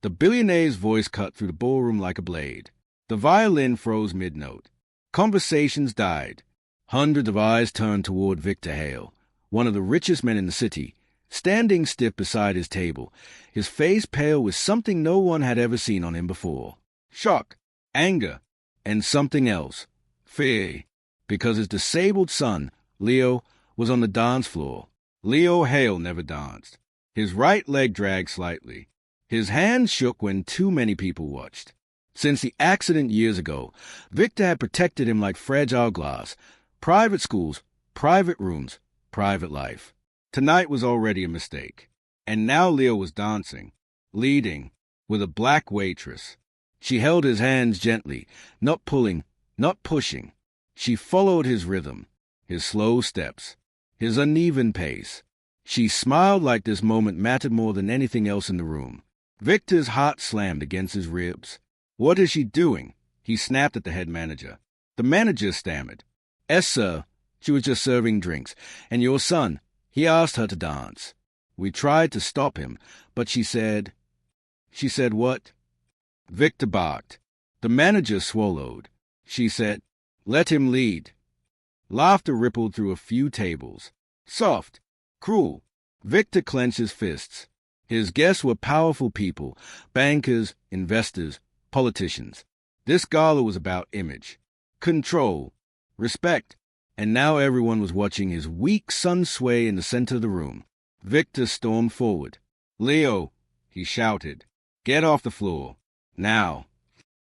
The billionaire's voice cut through the ballroom like a blade. The violin froze mid-note. Conversations died. Hundreds of eyes turned toward Victor Hale, one of the richest men in the city, standing stiff beside his table, his face pale with something no one had ever seen on him before. Shock, anger, and something else. Fear. Because his disabled son, Leo, was on the dance floor. Leo Hale never danced. His right leg dragged slightly. His hands shook when too many people watched. Since the accident years ago, Victor had protected him like fragile glass. Private schools, private rooms, private life. Tonight was already a mistake. And now Leo was dancing, leading, with a black waitress. She held his hands gently, not pulling, not pushing. She followed his rhythm, his slow steps, his uneven pace. She smiled like this moment mattered more than anything else in the room. Victor's heart slammed against his ribs. "What is she doing?" He snapped at the head manager. The manager stammered. "Yes, sir. She was just serving drinks. And your son, he asked her to dance. We tried to stop him, but she said..." "She said what?" Victor barked. The manager swallowed. She said, "Let him lead." Laughter rippled through a few tables. Soft, cruel. Victor clenched his fists. His guests were powerful people, bankers, investors, politicians. This gala was about image, control, respect, and now everyone was watching his weak son sway in the center of the room. Victor stormed forward. "Leo," he shouted, "get off the floor. Now."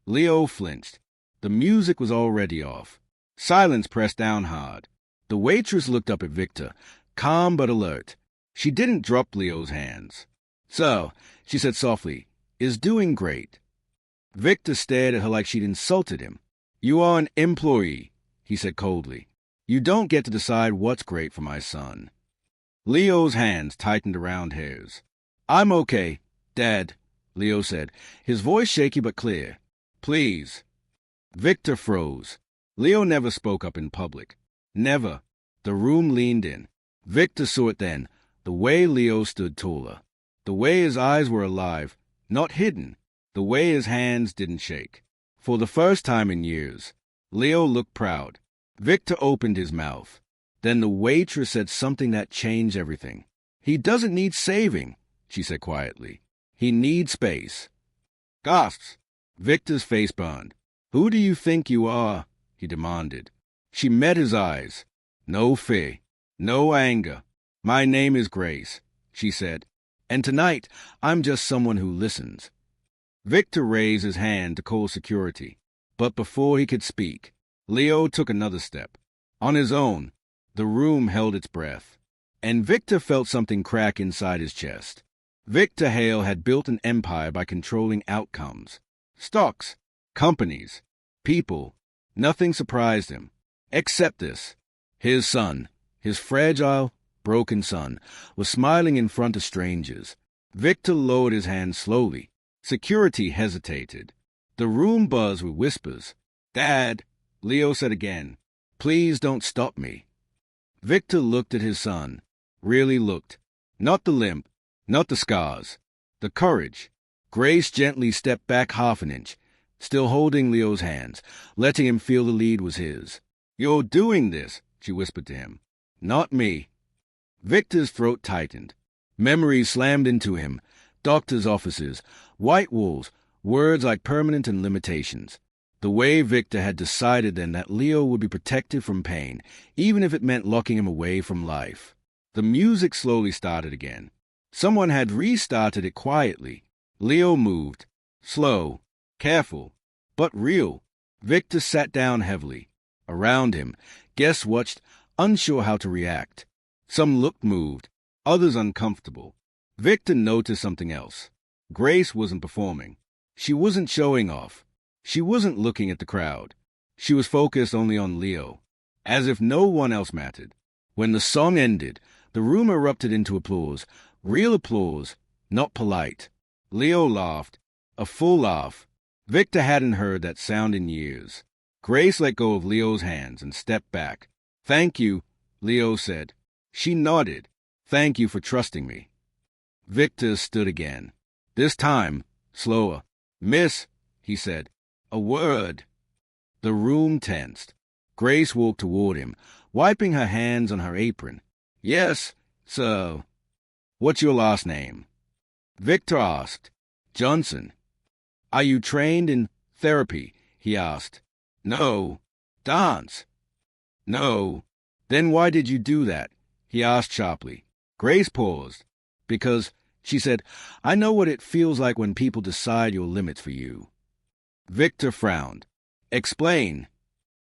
Leo flinched. The music was already off. Silence pressed down hard. The waitress looked up at Victor, calm but alert. She didn't drop Leo's hands. "So," she said softly, "is doing great." Victor stared at her like she'd insulted him. "You are an employee," he said coldly. "You don't get to decide what's great for my son." Leo's hands tightened around hers. "I'm okay, Dad," Leo said, his voice shaky but clear. "Please." Victor froze. Leo never spoke up in public. Never. The room leaned in. Victor saw it then, the way Leo stood taller. The way his eyes were alive, not hidden. The way his hands didn't shake. For the first time in years, Leo looked proud. Victor opened his mouth. Then the waitress said something that changed everything. "He doesn't need saving," she said quietly. "He needs space." Gasps. Victor's face burned. "Who do you think you are?" he demanded. She met his eyes. No fear. No anger. "My name is Grace," she said. "And tonight, I'm just someone who listens." Victor raised his hand to call security. But before he could speak, Leo took another step. On his own, the room held its breath. And Victor felt something crack inside his chest. Victor Hale had built an empire by controlling outcomes. Stocks, companies, people. Nothing surprised him. Except this. His son, his fragile, broken son, was smiling in front of strangers. Victor lowered his hand slowly. Security hesitated. The room buzzed with whispers. "Dad," Leo said again, "please don't stop me." Victor looked at his son. Really looked. Not the limp, not the scars. The courage. Grace gently stepped back half an inch, still holding Leo's hands, letting him feel the lead was his. "You're doing this," she whispered to him. "Not me." Victor's throat tightened. Memories slammed into him. Doctors' offices, white walls, words like permanent and limitations. The way Victor had decided then that Leo would be protected from pain, even if it meant locking him away from life. The music slowly started again. Someone had restarted it quietly. Leo moved. Slow, careful, but real. Victor sat down heavily. Around him, guests watched, unsure how to react. Some looked moved, others uncomfortable. Victor noticed something else. Grace wasn't performing. She wasn't showing off. She wasn't looking at the crowd. She was focused only on Leo, as if no one else mattered. When the song ended, the room erupted into applause. Real applause, not polite. Leo laughed, a full laugh. Victor hadn't heard that sound in years. Grace let go of Leo's hands and stepped back. "Thank you," Leo said. She nodded. "Thank you for trusting me." Victor stood again. This time, Slower. Miss, he said. A word. The room tensed. Grace walked toward him, wiping her hands on her apron. Yes, sir. What's your last name? Victor asked. Johnson. Are you trained in therapy? He asked. No. Dance? No. Then why did you do that? He asked sharply. Grace paused. Because, she said, I know what it feels like when people decide your limits for you. Victor frowned. Explain.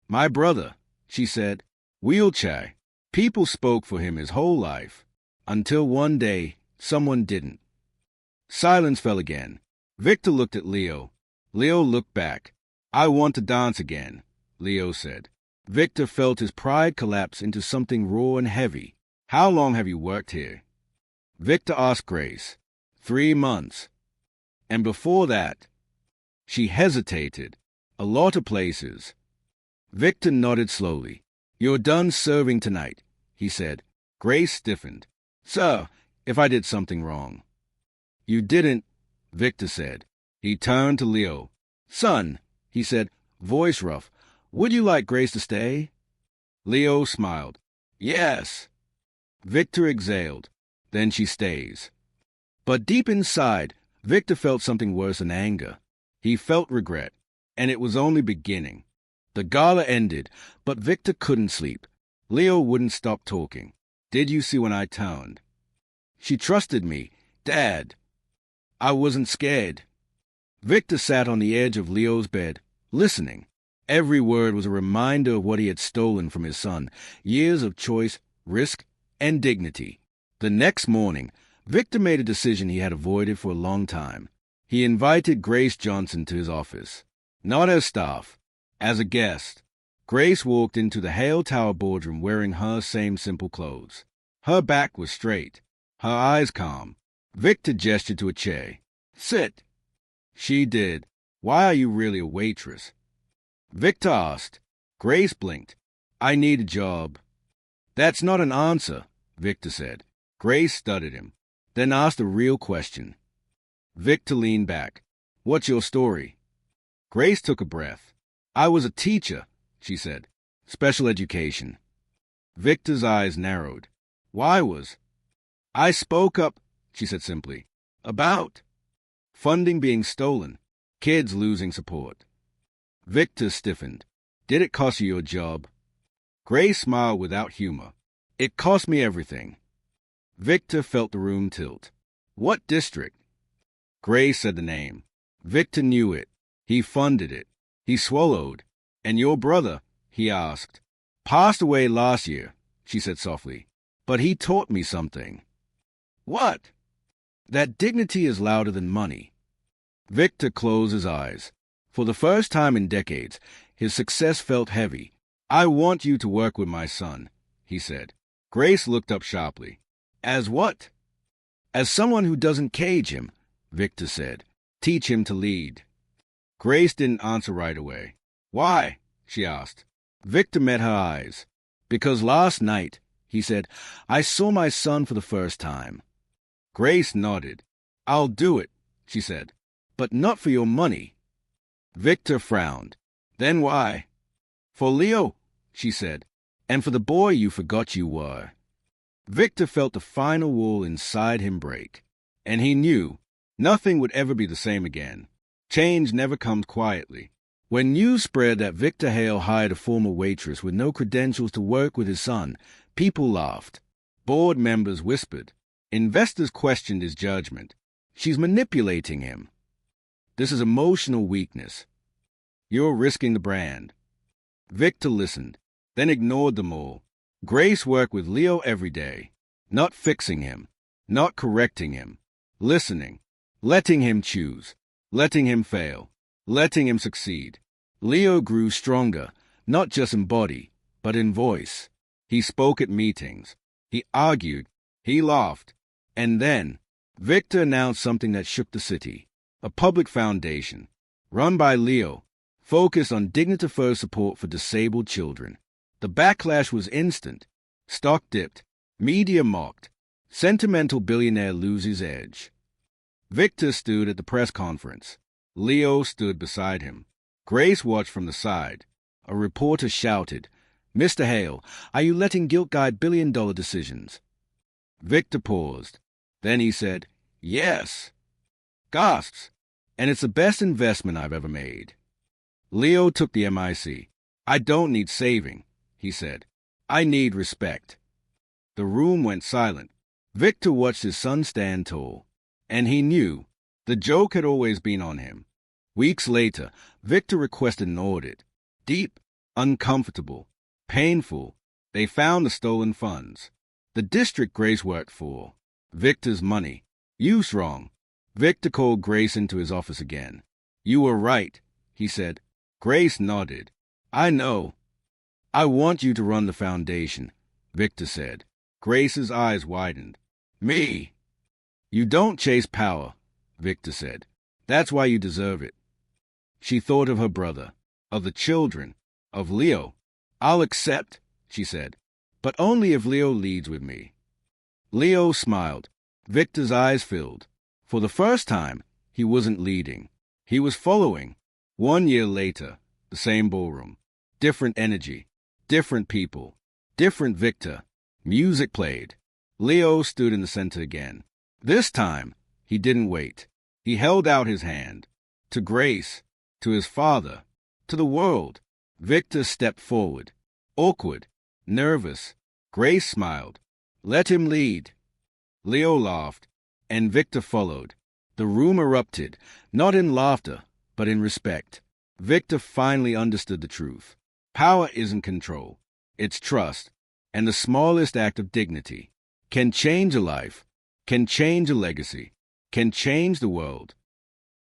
My brother, she said. Wheelchair. People spoke for him his whole life. Until one day, someone didn't. Silence fell again. Victor looked at Leo. Leo looked back. I want to dance again, Leo said. Victor felt his pride collapse into something raw and heavy. How long have you worked here? Victor asked Grace. 3 months. And before that? She hesitated. A lot of places. Victor nodded slowly. You're done serving tonight, he said. Grace stiffened. Sir, if I did something wrong. You didn't, Victor said. He turned to Leo. Son, he said, voice rough, would you like Grace to stay? Leo smiled. Yes. Victor exhaled. Then she stays. But deep inside, Victor felt something worse than anger. He felt regret, and it was only beginning. The gala ended, but Victor couldn't sleep. Leo wouldn't stop talking. Did you see when I turned? She trusted me, Dad. I wasn't scared. Victor sat on the edge of Leo's bed, listening. Every word was a reminder of what he had stolen from his son, years of choice, risk, and dignity. The next morning, Victor made a decision he had avoided for a long time. He invited Grace Johnson to his office. Not as staff, as a guest. Grace walked into the Hale Tower boardroom wearing her same simple clothes. Her back was straight, her eyes calm. Victor gestured to a chair. Sit. She did. Why are you really a waitress? Victor asked. Grace blinked. I need a job. That's not an answer, Victor said. Grace studied him, then asked a real question. Victor leaned back. What's your story? Grace took a breath. I was a teacher, she said. Special education. Victor's eyes narrowed. Why was? I spoke up, she said simply. About? Funding being stolen. Kids losing support. Victor stiffened. Did it cost you your job? Grace smiled without humor. It cost me everything. Victor felt the room tilt. What district? Grace said the name. Victor knew it. He funded it. He swallowed. And your brother, he asked. Passed away last year, she said softly. But he taught me something. What? That dignity is louder than money. Victor closed his eyes. For the first time in decades, his success felt heavy. I want you to work with my son, he said. Grace looked up sharply. As what? As someone who doesn't cage him, Victor said. Teach him to lead. Grace didn't answer right away. Why? She asked. Victor met her eyes. Because last night, he said, I saw my son for the first time. Grace nodded. I'll do it, she said. But not for your money. Victor frowned. Then why? For Leo, she said. And for the boy you forgot you were. Victor felt the final wall inside him break. And he knew nothing would ever be the same again. Change never comes quietly. When news spread that Victor Hale hired a former waitress with no credentials to work with his son, people laughed. Board members whispered. Investors questioned his judgment. She's manipulating him. This is emotional weakness. You're risking the brand. Victor listened, then ignored them all. Grace worked with Leo every day, not fixing him, not correcting him, listening, letting him choose, letting him fail, letting him succeed. Leo grew stronger, not just in body, but in voice. He spoke at meetings. He argued. He laughed. And then, Victor announced something that shook the city. A public foundation, run by Leo, focused on dignity-first support for disabled children. The backlash was instant. Stock dipped. Media mocked. Sentimental billionaire loses edge. Victor stood at the press conference. Leo stood beside him. Grace watched from the side. A reporter shouted, "Mr. Hale, are you letting guilt guide billion-dollar decisions?" Victor paused. Then he said, "Yes." Gasps. "And it's the best investment I've ever made." Leo took the mic. "I don't need saving," he said. "I need respect." The room went silent. Victor watched his son stand tall, and he knew the joke had always been on him. Weeks later, Victor requested an audit. Deep, uncomfortable, painful. They found the stolen funds. The district Grace worked for. Victor's money. Used wrong. Victor called Grace into his office again. "You were right," he said. Grace nodded. "I know. I want you to run the foundation," Victor said. Grace's eyes widened. "Me?" "You don't chase power," Victor said. "That's why you deserve it." She thought of her brother, of the children, of Leo. "I'll accept," she said, "but only if Leo leads with me." Leo smiled. Victor's eyes filled. For the first time, he wasn't leading. He was following. 1 year later, the same ballroom. Different energy. Different people. Different Victor. Music played. Leo stood in the center again. This time, he didn't wait. He held out his hand. To Grace. To his father. To the world. Victor stepped forward. Awkward. Nervous. Grace smiled. "Let him lead." Leo laughed, and Victor followed. The room erupted, not in laughter, but in respect. Victor finally understood the truth. Power isn't control. It's trust. And the smallest act of dignity can change a life, can change a legacy, can change the world.